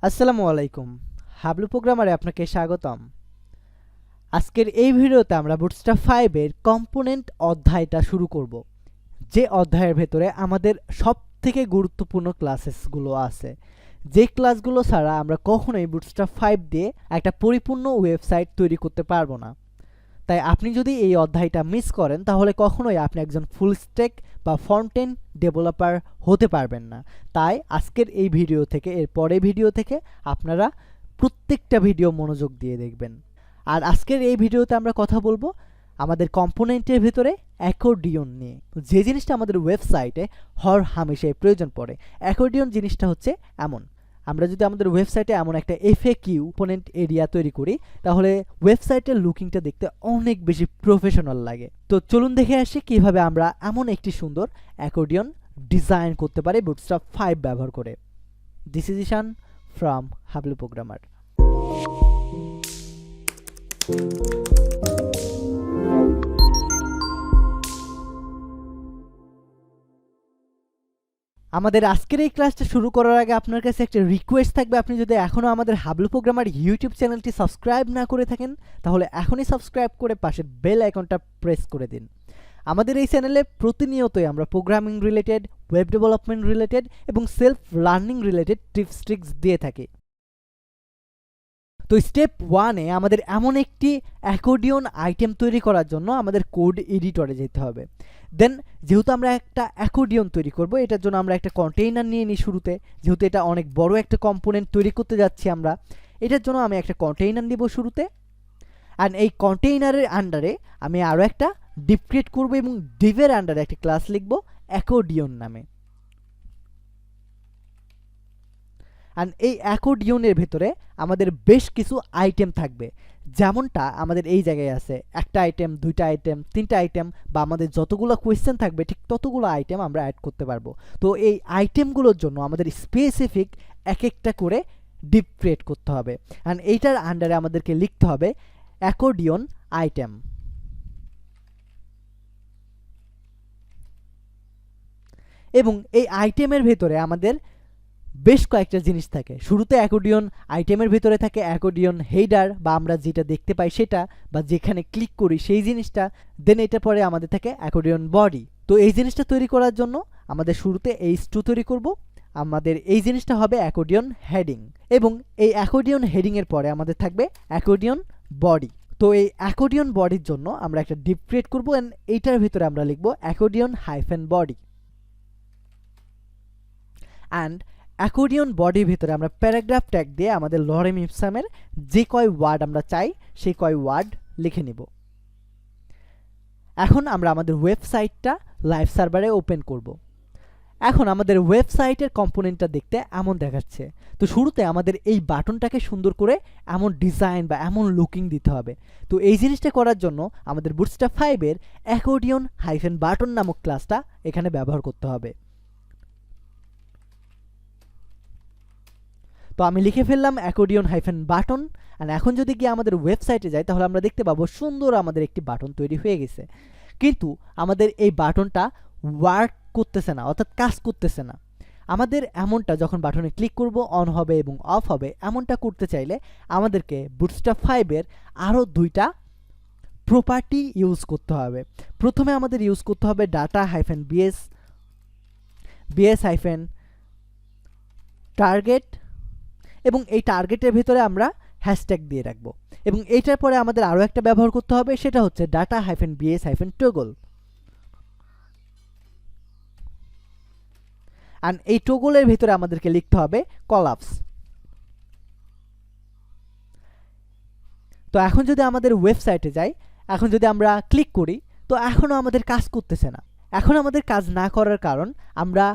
আসসালামু আলাইকুম। হাবলু প্রোগ্রামারে আপনাকে স্বাগতম। আজকের এই ভিডিওতে আমরা বুটস্ট্র্যাপ 5 এর কম্পোনেন্ট অধ্যায়টা শুরু করব, যে অধ্যায়ের ভেতরে আমাদের সবথেকে গুরুত্বপূর্ণ ক্লাসেসগুলো আছে, যে ক্লাসগুলো ছাড়া আমরা কখনোই বুটস্ট্র্যাপ 5 দিয়ে একটা পরিপূর্ণ ওয়েবসাইট তৈরি করতে পারবো না। তাই আপনি যদি এই অধ্যায়টা মিস করেন তাহলে কখনোই আপনি একজন ফুল স্ট্যাক বা ফ্রন্টেন্ড ডেভেলপার হতে পারবেন না। তাই আজকের এই ভিডিও থেকে এর পরের ভিডিও থেকে আপনারা প্রত্যেকটা ভিডিও মনোযোগ দিয়ে দেখবেন। আর আজকের এই ভিডিওতে আমরা কথা বলবো আমাদের কম্পোনেন্টের ভিতরে অ্যাকর্ডিয়ন নিয়ে, যে জিনিসটা আমাদের ওয়েবসাইটে হর হামেশাই প্রয়োজন পড়ে। অ্যাকর্ডিয়ন জিনিসটা হচ্ছে এমন, আমরা যদি আমাদের ওয়েবসাইটে এমন একটা এফএকিউ কম্পোনেন্ট এরিয়া তৈরি করি তাহলে ওয়েবসাইটের লুকিংটা দেখতে অনেক বেশি প্রফেশনাল লাগে। তো চলুন দেখে আসি কিভাবে আমরা এমন একটি সুন্দর অ্যাকর্ডিয়ন ডিজাইন করতে পারি বুটস্ট্র্যাপ 5 ব্যবহার করে। This is Ishan from Hablu programmer. আমাদের আজকের এই ক্লাসটা শুরু করার আগে আপনার কাছে একটা রিকোয়েস্ট থাকবে, আপনি যদি এখনও আমাদের হাবলু প্রোগ্রামার ইউটিউব চ্যানেলটি সাবস্ক্রাইব না করে থাকেন তাহলে এখনই সাবস্ক্রাইব করে পাশের বেল আইকনটা প্রেস করে দিন। আমাদের এই চ্যানেলে প্রতিনিয়তই আমরা programming related, web development related এবং self learning related tips tricks দিয়ে থাকি। তো স্টেপ 1-এ আমাদের এমন একটি অ্যাকর্ডিয়ন আইটেম তৈরি করার জন্য আমাদের কোড এডিটরে যেতে হবে। দেন যেহেতু আমরা একটা অ্যাকর্ডিয়ন তৈরি করব, এটার জন্য আমরা একটা কন্টেইনার নিয়ে নিই শুরুতে। যেহেতু এটা অনেক বড় একটা কম্পোনেন্ট তৈরি করতে যাচ্ছি আমরা, এটার জন্য আমি একটা কন্টেইনার দিব শুরুতে। অ্যান্ড এই কন্টেইনারের আন্ডারে আমি আরও একটা ডিভ ক্রিয়েট করবো এবং ডিভের আন্ডারে একটা ক্লাস লিখব অ্যাকর্ডিয়ন নামে। অ্যান্ড এই অ্যাকর্ডিয়নের ভেতরে আমাদের বেশ কিছু আইটেম থাকবে, যেমনটা আমাদের এই জায়গায় আছে একটা আইটেম, দুইটা আইটেম, তিনটা আইটেম, বা আমাদের যতগুলো কোয়েশ্চেন থাকবে ঠিক ততগুলো আইটেম আমরা অ্যাড করতে পারবো। তো এই আইটেমগুলোর জন্য আমাদের স্পেসিফিক এক একটা করে ডিভ ক্রিয়েট করতে হবে। অ্যান্ড এইটার আন্ডারে আমাদেরকে লিখতে হবে অ্যাকর্ডিয়ন আইটেম। এবং এই আইটেমের ভেতরে আমাদের বেশ কয়েকটা জিনিস থাকে। শুরুতে অ্যাকর্ডিয়ন আইটেমের ভিতরে থাকে অ্যাকর্ডিয়ন হেডার, বা আমরা যেটা দেখতে পাই সেটা, বা যেখানে ক্লিক করি সেই জিনিসটা। দেন এটার পরে আমাদের থাকে অ্যাকর্ডিয়ন বডি। তো এই জিনিসটা তৈরি করার জন্য আমাদের শুরুতে H2 তৈরি করব। আমাদের এই জিনিসটা হবে অ্যাকর্ডিয়ন হেডিং, এবং এই অ্যাকর্ডিয়ন হেডিংয়ের পরে আমাদের থাকবে অ্যাকর্ডিয়ন বডি। তো এই অ্যাকর্ডিয়ন বডির জন্য আমরা একটা ডিভ ক্রিয়েট করবো, অ্যান্ড এইটার ভিতরে আমরা লিখবো accordion hyphen body. And accordion বডির ভিতরে আমরা প্যারাগ্রাফ ট্যাগ দিয়ে আমাদের লরেম ইপসামের যে কয় ওয়ার্ড আমরা চাই সেই কয় ওয়ার্ড লিখে নিব। এখন আমরা আমাদের ওয়েবসাইটটা লাইভ সার্ভারে ওপেন করব। এখন আমাদের ওয়েবসাইটের কম্পোনেন্টটা দেখতে এমন দেখাচ্ছে। তো শুরুতে আমাদের এই বাটনটাকে সুন্দর করে এমন ডিজাইন বা এমন লুকিং দিতে হবে। তো এই জিনিসটা করার জন্য আমাদের বুটস্ট্র্যাপ 5 এর অ্যাকর্ডিয়ন হাইফেন বাটন নামক ক্লাসটা এখানে ব্যবহার করতে হবে। তো আমি লিখে ফেললাম অ্যাকর্ডিয়ন হাইফেন বাটন। আর এখন যদি গিয়ে আমাদের ওয়েবসাইটে যাই তাহলে আমরা দেখতে পাবো সুন্দর আমাদের একটি বাটন তৈরি হয়ে গেছে। কিন্তু আমাদের এই বাটনটা ওয়ার্ক করতেছে না, অর্থাৎ কাজ করতেছে না। আমাদের এমনটা যখন বাটনে ক্লিক করব অন হবে এবং অফ হবে, এমনটা করতে চাইলে আমাদেরকে বুটস্ট্র্যাপ 5 এর আরও দুইটা প্রপার্টি ইউজ করতে হবে। প্রথমে আমাদের ইউজ করতে হবে data hyphen BS hyphen target, এবং এই টার্গেটের ভিতরে আমরা হ্যাশট্যাগ দিয়ে রাখবো। এবং এইটার পরে আমাদের আরও একটা ব্যবহার করতে হবে, সেটা হচ্ছে data hyphen BS hyphen toggle. And এই টগলের ভিতরে আমাদেরকে লিখতে হবে কলাপস। তো এখন যদি আমাদের ওয়েবসাইটে যাই, এখন যদি আমরা ক্লিক করি, তো এখনও আমাদের কাজ করতেছে না। এখন আমাদের কাজ না করার কারণ আমরা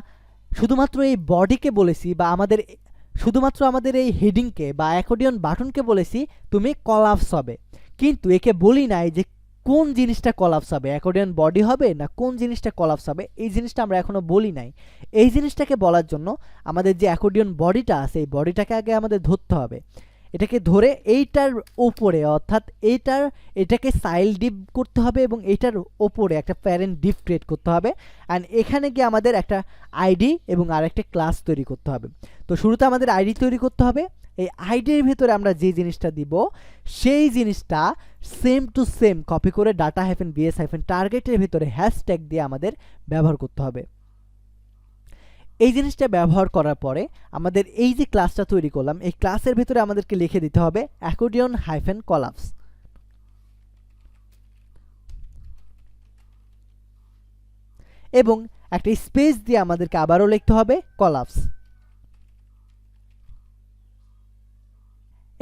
শুধুমাত্র এই বডিকে বলেছি, বা শুধুমাত্র আমাদের এই হেডিংকে বা অ্যাকর্ডিয়ন বাটনকে বলেছি তুমি কলাপস হবে, কিন্তু একে বলি নাই যে কোন জিনিসটা কলাপস হবে, অ্যাকর্ডিয়ন বডি হবে না কোন জিনিসটা কলাপস হবে, এই জিনিসটা আমরা এখনো বলি নাই। এই জিনিসটাকে বলার জন্য আমাদের যে অ্যাকর্ডিয়ন বডিটা আছে এই বডিটাকে আগে আমাদের ধরতে হবে। এটাকে ধরে এইটার ওপরে, অর্থাৎ এটাকে চাইল্ড ডিভ করতে হবে এবং এইটার ওপরে একটা প্যারেন্ট ডিভ ক্রিয়েট করতে হবে। অ্যান্ড এখানে গিয়ে আমাদের একটা আইডি এবং আর একটা ক্লাস তৈরি করতে হবে। তো শুরুতে আমাদের আইডি তৈরি করতে হবে, এই আইডির ভিতরে আমরা যে জিনিসটা দিব সেই জিনিসটা সেম টু সেম কপি করে data-bs-target-এর ভিতরে হ্যাশট্যাগ দিয়ে আমাদের ব্যবহার করতে হবে। এই জিনিসটা ব্যবহার করার পরে আমাদের এই যে ক্লাসটা তৈরি করলাম এই ক্লাসের ভিতরে আমাদেরকে লিখে দিতে হবে accordion-collapse এবং একটা স্পেস দিয়ে আমাদেরকে আবারও লিখতে হবে collapse।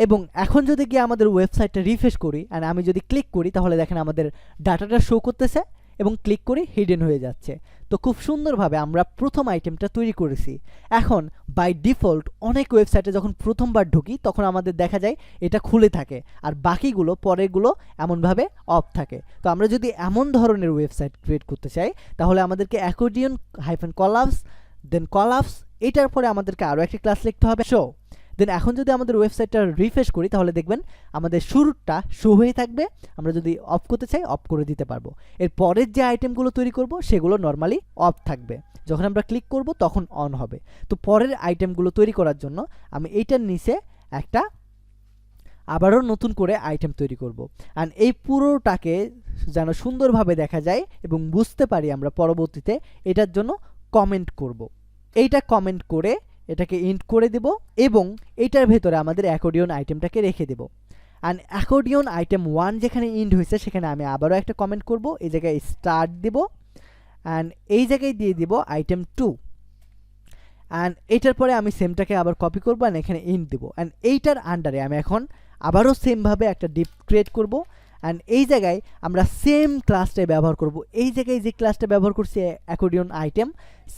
এবং এখন যদি গিয়ে আমাদের ওয়েবসাইটটা রিফ্রেশ করি আর আমি যদি ক্লিক করি তাহলে দেখেন আমাদের ডাটাটা শো করতেছে এবং ক্লিক করি হিডেন হয়ে যাচ্ছে। তো খুব সুন্দরভাবে আমরা প্রথম আইটেমটা তৈরি করেছি। এখন বাই ডিফল্ট অনেক ওয়েবসাইটে যখন প্রথমবার ঢুকি তখন আমাদের দেখা যায় এটা খুলে থাকে আর বাকিগুলো পরেরগুলো এমনভাবে অফ থাকে। তো আমরা যদি এমন ধরনের ওয়েবসাইট ক্রিয়েট করতে চাই তাহলে আমাদেরকে accordion-collapse দেন collapse এটার পরে আমাদেরকে আরও একটা ক্লাস লিখতে হবে শো। দেন এখন যদি আমাদের ওয়েবসাইটটা রিফ্রেশ করি তাহলে দেখবেন আমাদের শুরুটা শো হয়ে থাকবে। আমরা যদি অফ করতে চাই অফ করে দিতে পারবো। এর পরের যে আইটেমগুলো তৈরি করব সেগুলো নর্মালি অফ থাকবে, যখন আমরা ক্লিক করব তখন অন হবে। তো পরের আইটেমগুলো তৈরি করার জন্য আমি এইটার নিচে একটা আবারও নতুন করে আইটেম তৈরি করব। অ্যান্ড এই পুরোটাকে যেন সুন্দরভাবে দেখা যায় এবং বুঝতে পারি আমরা পরবর্তীতে এটার জন্য কমেন্ট করব। এইটা কমেন্ট করে এটাকে ইন্ট করে দেব এবং এইটার ভেতরে আমাদের অ্যাকর্ডিয়ন আইটেমটাকে রেখে দেব। অ্যান্ড অ্যাকর্ডিয়ন আইটেম 1 যেখানে ইন্ট হয়েছে সেখানে আমি আবারও একটা কমেন্ট করব, এই জায়গায় স্টার্ট দেব অ্যান্ড এই জায়গায় দিয়ে দিব আইটেম 2 অ্যান্ড এইটার পরে আমি সেমটাকে আবার কপি করব অ্যান্ড এখানে ইন্ট দেব। অ্যান্ড এইটার আন্ডারে আমি এখন আবারও সেমভাবে একটা ডিপ ক্রিয়েট করব অ্যান্ড এই জায়গায় আমরা সেম ক্লাসটাই ব্যবহার করব। এই জায়গায় যে ক্লাসটা ব্যবহার করছি অ্যাকর্ডিয়ন আইটেম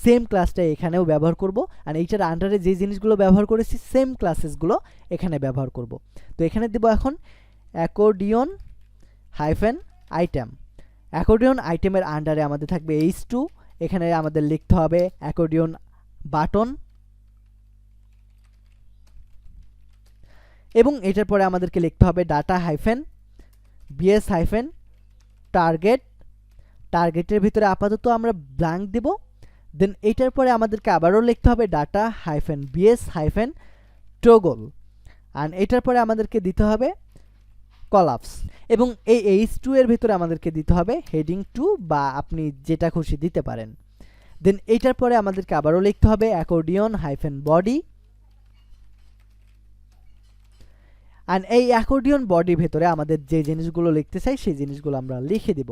সেম ক্লাসটা এখানেও ব্যবহার করব অ্যান্ড এইটার আন্ডারে যে জিনিসগুলো ব্যবহার করেছি সেম ক্লাসেসগুলো এখানে ব্যবহার করব। তো এখানে দেব এখন accordion-item। অ্যাকর্ডিয়ন আইটেমের আন্ডারে আমাদের থাকবে h2, এখানে আমাদের লিখতে হবে অ্যাকর্ডিয়ন বাটন এবং এটার পরে আমাদেরকে লিখতে হবে data-bs-target। টার্গেটের ভিতরে আপাতত আমরা ব্ল্যাঙ্ক দেব। দেন এইটার পরে আমাদেরকে আবারও লিখতে হবে data-bs-toggle অ্যান্ড এটার পরে আমাদেরকে দিতে হবে collapse এবং এই h2 এর ভিতরে আমাদেরকে দিতে হবে হেডিং 2 বা আপনি যেটা খুশি দিতে পারেন। দেন এইটার পরে আমাদেরকে আবারও লিখতে হবে accordion-body অ্যান্ড এই অ্যাকর্ডিয়ন বডির ভেতরে আমাদের যে জিনিসগুলো লিখতে চাই সেই জিনিসগুলো আমরা লিখে দিব।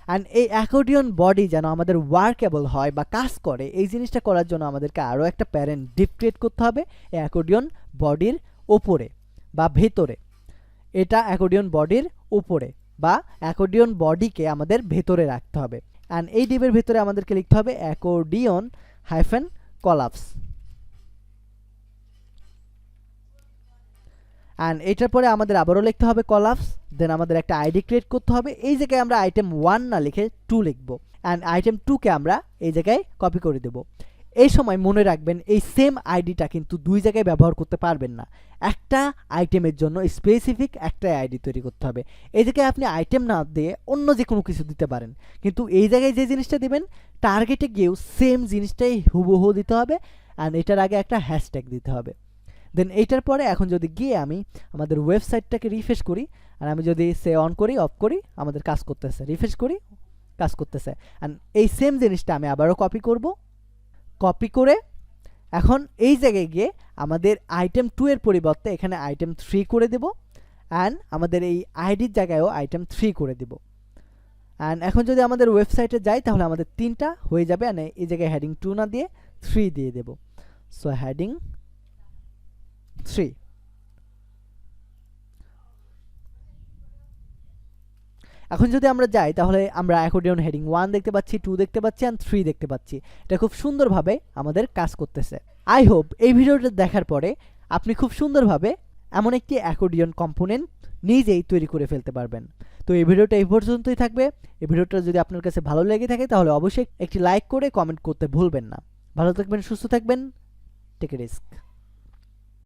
অ্যান্ড এই অ্যাকর্ডিয়ন বডি যেন আমাদের ওয়ার্কেবল হয় বা কাজ করে এই জিনিসটা করার জন্য আমাদেরকে আরও একটা প্যারেন্ট ডিপ ক্রিয়েট করতে হবে এই অ্যাকর্ডিয়ন বডির ওপরে বা ভেতরে। এটা অ্যাকর্ডিয়ন বডির উপরে বা অ্যাকর্ডিয়ন বডিকে আমাদের ভেতরে রাখতে হবে। অ্যান্ড এই ডিপের ভেতরে আমাদেরকে লিখতে হবে accordion-collapse অ্যান্ড এটার পরে আমাদের আবারও লিখতে হবে collapse। দেন আমাদের একটা আইডি ক্রিয়েট করতে হবে, এই জায়গায় আমরা আইটেম 1 না লিখে 2 লিখব অ্যান্ড আইটেম 2কে আমরা এই জায়গায় কপি করে দেব। এই সময় মনে রাখবেন এই সেম আইডিটা কিন্তু দুই জায়গায় ব্যবহার করতে পারবেন না, একটা আইটেমের জন্য স্পেসিফিক একটা আইডি তৈরি করতে হবে। এই জায়গায় আপনি আইটেম না দিয়ে অন্য যে কোনো কিছু দিতে পারেন, কিন্তু এই জায়গায় যে জিনিসটা দিবেন টার্গেটে গিয়েও সেম জিনিসটাই হুবহু দিতে হবে অ্যান্ড এটার আগে একটা হ্যাশট্যাগ দিতে হবে। দেন এইটার পরে এখন যদি গিয়ে আমি আমাদের ওয়েবসাইটটাকে রিফ্রেশ করি আর আমি যদি সে অন করি অফ করি আমাদের কাজ করতেছে, রিফ্রেশ করি কাজ করতেছে অ্যান্ড এই সেম জিনিসটা আমি আবারও কপি করব। কপি করে এখন এই জায়গায় গিয়ে আমাদের আইটেম 2 এর পরিবর্তে এখানে আইটেম 3 করে দেব অ্যান্ড আমাদের এই আইডির জায়গায়ও আইটেম 3 করে দেব। অ্যান্ড এখন যদি আমাদের ওয়েবসাইটে যাই তাহলে আমাদের 3টা হয়ে যাবে অ্যান্ড এই জায়গায় হেডিং 2 না দিয়ে 3 দিয়ে দেব। So heading 3। এখন যদি আমরা যাই তাহলে আমরা অ্যাকর্ডিয়ন হেডিং 1 দেখতে পাচ্ছি, 2 দেখতে পাচ্ছি অ্যান্ড 3 দেখতে পাচ্ছি। এটা খুব সুন্দরভাবে আমাদের কাজ করতেছে। আই হোপ এই ভিডিওটা দেখার পরে আপনি খুব সুন্দরভাবে এমন একটি অ্যাকর্ডিয়ন কম্পোনেন্ট নিজেই তৈরি করে ফেলতে পারবেন। তো এই ভিডিওটা এই পর্যন্তই থাকবে। এই ভিডিওটা যদি আপনার কাছে ভালো লেগে থাকে তাহলে অবশ্যই একটি লাইক করে কমেন্ট করতে ভুলবেন না। ভালো থাকবেন, সুস্থ থাকবেন, টেক এ রিস্ক।